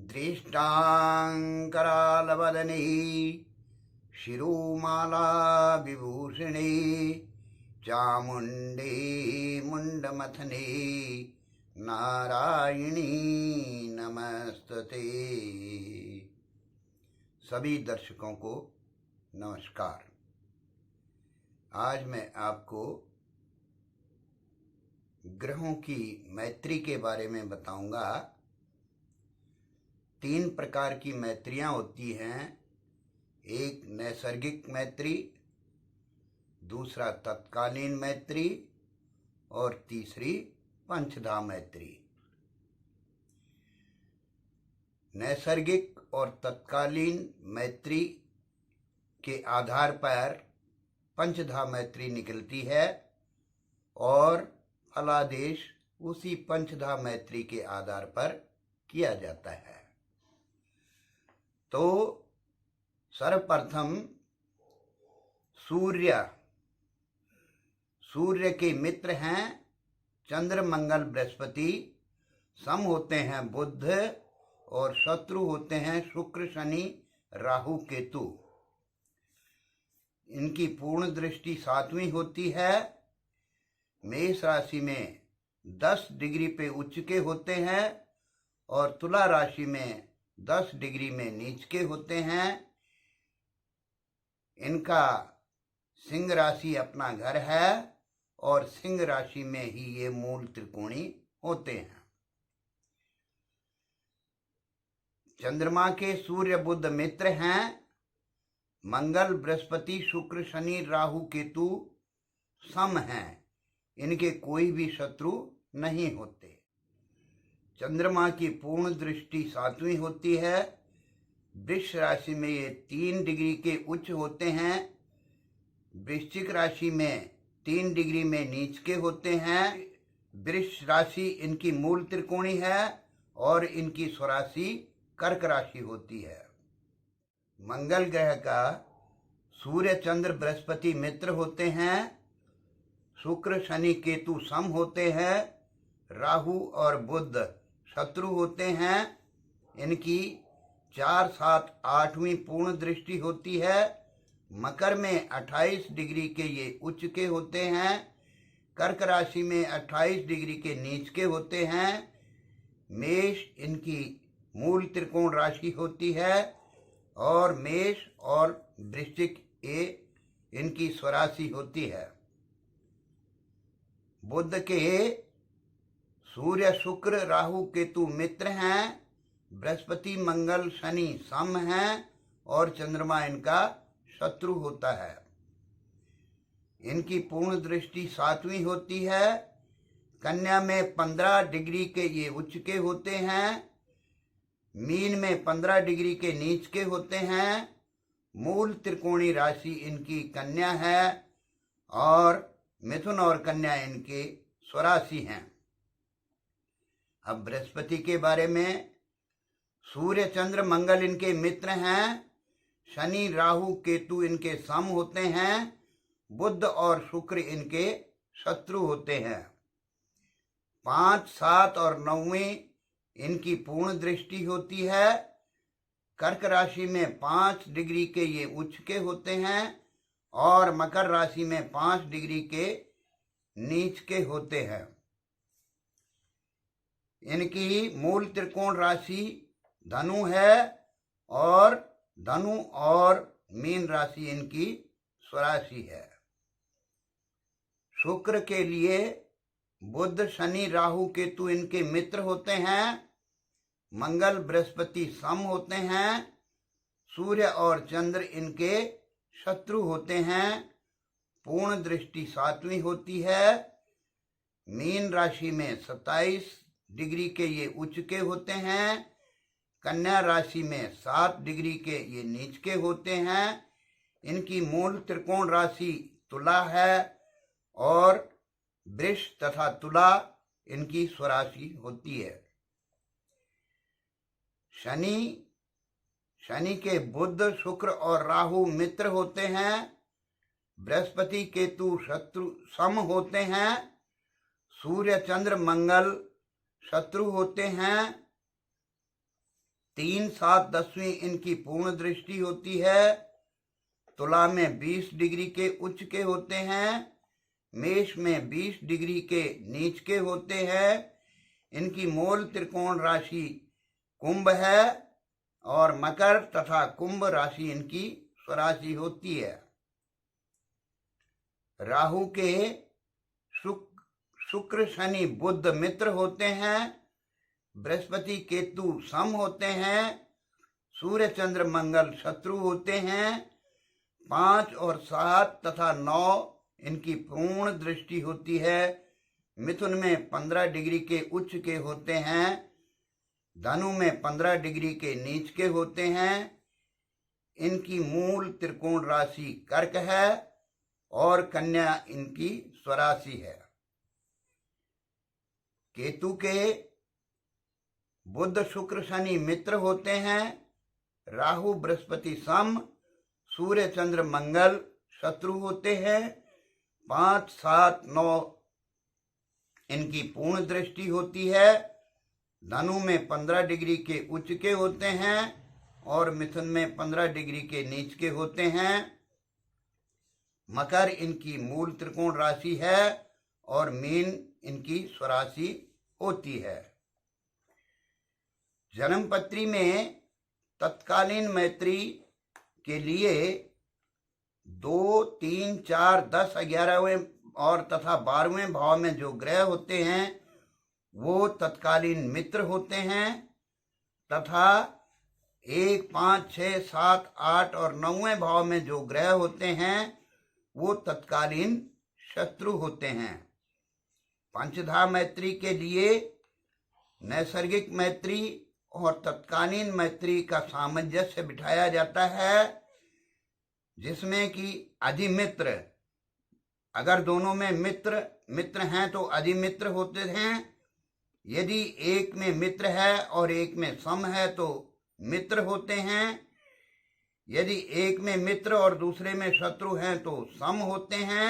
दृष्टांकरालवदने शिरोमाला विभूषणे चामुंडे मुंडमथने नारायणी नमस्तते। सभी दर्शकों को नमस्कार। आज मैं आपको ग्रहों की मैत्री के बारे में बताऊंगा। 3 प्रकार की मैत्रियां होती हैं। एक नैसर्गिक मैत्री, दूसरा तत्कालीन मैत्री और तीसरी पंचधा मैत्री। नैसर्गिक और तत्कालीन मैत्री के आधार पर पंचधा मैत्री निकलती है और फलादेश उसी पंचधा मैत्री के आधार पर किया जाता है। तो सर्वप्रथम सूर्य के मित्र हैं चंद्र मंगल बृहस्पति, सम होते हैं बुध और शत्रु होते हैं शुक्र शनि राहु केतु। इनकी पूर्ण दृष्टि 7वीं होती है। मेष राशि में 10 डिग्री पे उच्च के होते हैं और तुला राशि में 10 डिग्री में नीच के होते हैं। इनका सिंह राशि अपना घर है और सिंह राशि में ही ये मूल त्रिकोणी होते हैं। चंद्रमा के सूर्य बुध मित्र हैं। मंगल बृहस्पति शुक्र शनि राहु केतु सम हैं। इनके कोई भी शत्रु नहीं होते। चंद्रमा की पूर्ण दृष्टि 7वीं होती है। वृष राशि में ये 3 डिग्री के उच्च होते हैं। वृश्चिक राशि में 3 डिग्री में नीच के होते हैं। वृष राशि इनकी मूल त्रिकोणी है और इनकी स्वराशि कर्क राशि होती है। मंगल ग्रह का सूर्य चंद्र बृहस्पति मित्र होते हैं। शुक्र शनि केतु सम होते हैं। राहु और बुध शत्रु होते हैं। इनकी 4, 7, 8वीं पूर्ण दृष्टि होती है। मकर में 28 डिग्री के ये उच्च के होते हैं। कर्क राशि में 28 डिग्री के नीच के होते हैं। मेष इनकी मूल त्रिकोण राशि होती है और मेष और वृश्चिक ये इनकी स्वराशि होती है। बुध के सूर्य शुक्र राहु केतु मित्र हैं। बृहस्पति मंगल शनि सम हैं और चंद्रमा इनका शत्रु होता है। इनकी पूर्ण दृष्टि 7वीं होती है। कन्या में 15 डिग्री के ये उच्च के होते हैं। मीन में 15 डिग्री के नीच के होते हैं। मूल त्रिकोणी राशि इनकी कन्या है और मिथुन और कन्या इनके स्वराशि हैं। अब बृहस्पति के बारे में, सूर्य चंद्र मंगल इनके मित्र हैं। शनि राहु केतु इनके सम होते हैं। बुध और शुक्र इनके शत्रु होते हैं। 5, 7 और 9वीं इनकी पूर्ण दृष्टि होती है। कर्क राशि में 5 डिग्री के ये उच्च के होते हैं और मकर राशि में 5 डिग्री के नीच के होते हैं। इनकी मूल त्रिकोण राशि धनु है और धनु और मीन राशि इनकी स्वराशि है। शुक्र के लिए बुध शनि राहु केतु इनके मित्र होते हैं। मंगल बृहस्पति सम होते हैं। सूर्य और चंद्र इनके शत्रु होते हैं। पूर्ण दृष्टि 7वीं होती है। मीन राशि में 27 डिग्री के ये उच्च के होते हैं। कन्या राशि में 7 डिग्री के ये नीच के होते हैं। इनकी मूल त्रिकोण राशि तुला है और वृष तथा तुला इनकी स्वराशि होती है। शनि के बुध शुक्र और राहु मित्र होते हैं। बृहस्पति केतु शत्रु सम होते हैं। सूर्य चंद्र मंगल शत्रु होते हैं। 3, 7, 10वीं इनकी पूर्ण दृष्टि होती है। तुला में 20 डिग्री के उच्च के होते हैं। मेष में 20 डिग्री के नीच के होते हैं। इनकी मूल त्रिकोण राशि कुंभ है और मकर तथा कुंभ राशि इनकी स्वराशि होती है। राहु के शुक्र शनि बुध मित्र होते हैं। बृहस्पति केतु सम होते हैं। सूर्य चंद्र मंगल शत्रु होते हैं। 5 और 7 तथा 9 इनकी पूर्ण दृष्टि होती है। मिथुन में 15 डिग्री के उच्च के होते हैं। धनु में 15 डिग्री के नीच के होते हैं। इनकी मूल त्रिकोण राशि कर्क है और कन्या इनकी स्वराशि है। केतु के बुध शुक्र शनि मित्र होते हैं। राहु बृहस्पति सम, सूर्य चंद्र मंगल शत्रु होते हैं। 5, 7, 9 इनकी पूर्ण दृष्टि होती है। धनु में 15 डिग्री के उच्च के होते हैं और मिथुन में 15 डिग्री के नीच के होते हैं। मकर इनकी मूल त्रिकोण राशि है और मीन इनकी स्वराशि होती है। जन्मपत्री में तत्कालीन मैत्री के लिए 2, 3, 4, 10, 11वें और तथा 12वें भाव में जो ग्रह होते हैं वो तत्कालीन मित्र होते हैं तथा 1, 5, 6, 7, 8 और 9वें भाव में जो ग्रह होते हैं वो तत्कालीन शत्रु होते हैं। पंचधा मैत्री के लिए नैसर्गिक मैत्री और तत्कालीन मैत्री का सामंजस्य बिठाया जाता है, जिसमें कि अधिमित्र, अगर दोनों में मित्र हैं तो अधिमित्र होते हैं। यदि एक में मित्र है और एक में सम है तो मित्र होते हैं। यदि एक में मित्र और दूसरे में शत्रु हैं तो सम होते हैं।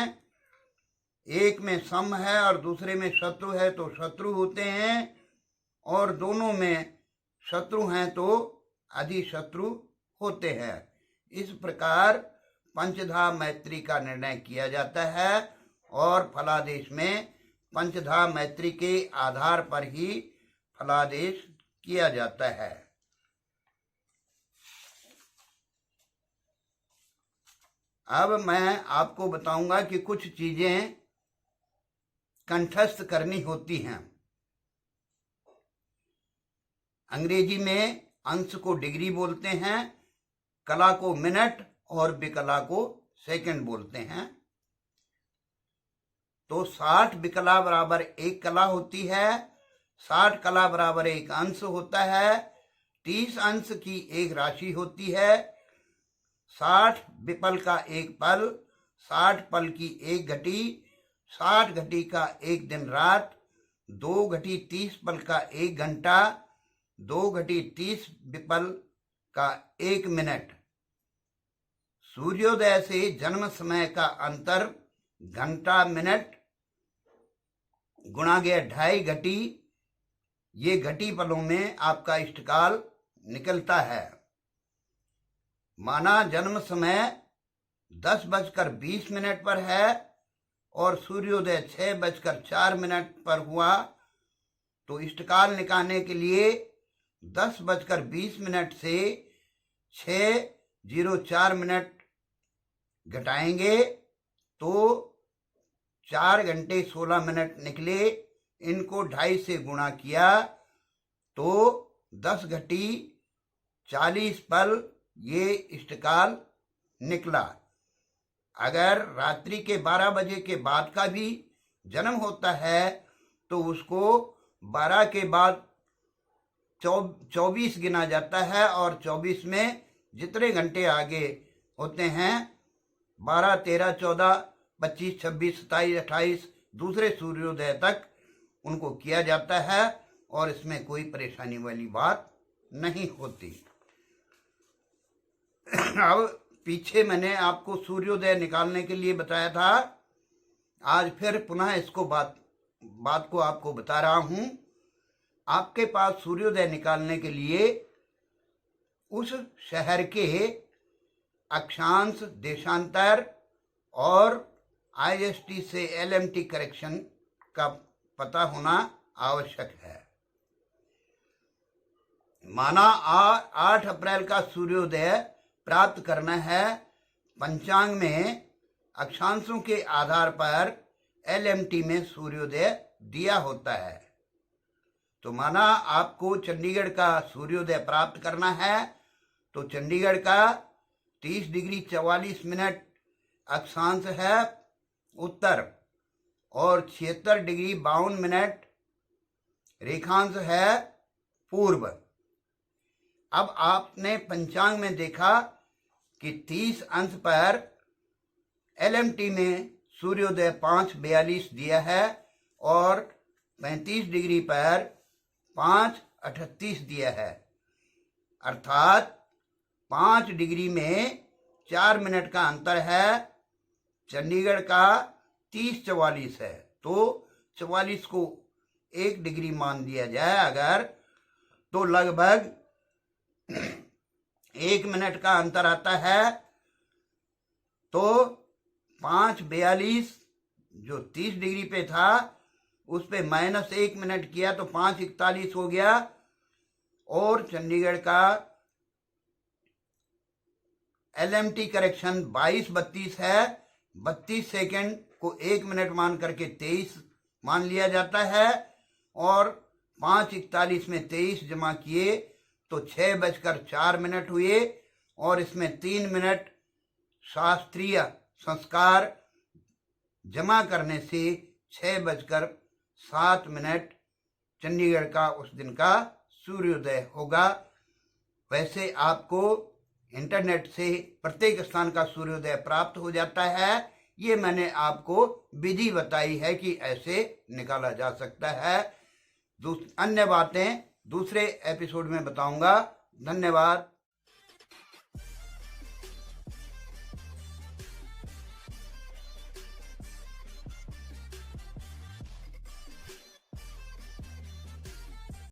एक में सम है और दूसरे में शत्रु है तो शत्रु होते हैं और दोनों में शत्रु हैं तो अधिशत्रु होते हैं। इस प्रकार पंचधा मैत्री का निर्णय किया जाता है और फलादेश में पंचधा मैत्री के आधार पर ही फलादेश किया जाता है। अब मैं आपको बताऊंगा कि कुछ चीजें कंठस्थ करनी होती हैं। अंग्रेजी में अंश को डिग्री बोलते हैं, कला को मिनट और विकला को सेकंड बोलते हैं। तो 60 विकला बराबर 1 कला होती है। 60 कला बराबर 1 अंश होता है। 30 अंश की एक राशि होती है। 60 विपल का 1 पल, 60 पल की 1 घटी, 60 घटी का 1 दिन रात, 2 घटी 30 पल का 1 घंटा, 2 घटी 30 विपल का 1 मिनट। सूर्योदय से जन्म समय का अंतर घंटा मिनट गुणा गया 2.5 घटी, ये घटी पलों में आपका इष्टकाल निकलता है। माना जन्म समय 10:20 पर है और सूर्योदय 6:04 पर हुआ, तो इष्टकाल निकालने के लिए 10:20 से 6:04 घटाएंगे तो 4 घंटे 16 मिनट निकले। इनको 2.5 से गुणा किया तो 10 घटी 40 पल ये इष्टकाल निकला। अगर रात्रि के 12 बजे के बाद का भी जन्म होता है तो उसको 12 के बाद 24 गिना जाता है और 24 में जितने घंटे आगे होते हैं 12, 13, 14, 25, 26, 27, 28 दूसरे सूर्योदय तक उनको किया जाता है और इसमें कोई परेशानी वाली बात नहीं होती। अब पीछे मैंने आपको सूर्योदय निकालने के लिए बताया था, आज फिर पुनः इसको बात को आपको बता रहा हूं। आपके पास सूर्योदय निकालने के लिए उस शहर के अक्षांश, देशांतर और IST से LMT करेक्शन का पता होना आवश्यक है। माना 8 अप्रैल का सूर्योदय प्राप्त करना है। पंचांग में अक्षांशों के आधार पर LMT में सूर्योदय दिया होता है। तो माना आपको चंडीगढ़ का सूर्योदय प्राप्त करना है, तो चंडीगढ़ का 30 डिग्री 44 मिनट अक्षांश है उत्तर और 76 डिग्री 52 मिनट रेखांश है पूर्व। अब आपने पंचांग में देखा कि 30 अंश पर LMT में सूर्योदय 5:42 दिया है और 35 डिग्री पर 5:38 दिया है, अर्थात 5 डिग्री में 4 मिनट का अंतर है। चंडीगढ़ का 30:44 है, तो 44 को 1 डिग्री मान दिया जाए अगर, तो लगभग 1 मिनट का अंतर आता है। तो 5:42 जो 30 डिग्री पे था उस पे -1 मिनट किया तो 5:41 हो गया और चंडीगढ़ का LMT करेक्शन 22:32 है। 32 सेकेंड को 1 मिनट मान करके 23 मान लिया जाता है और 5:41 में 23 जमा किए तो 6:04 हुए और इसमें 3 मिनट शास्त्रीय संस्कार जमा करने से 6:07 चंडीगढ़ का उस दिन का सूर्योदय होगा। वैसे आपको इंटरनेट से प्रत्येक स्थान का सूर्योदय प्राप्त हो जाता है। ये मैंने आपको विधि बताई है कि ऐसे निकाला जा सकता है। अन्य बातें दूसरे एपिसोड में बताऊंगा। धन्यवाद।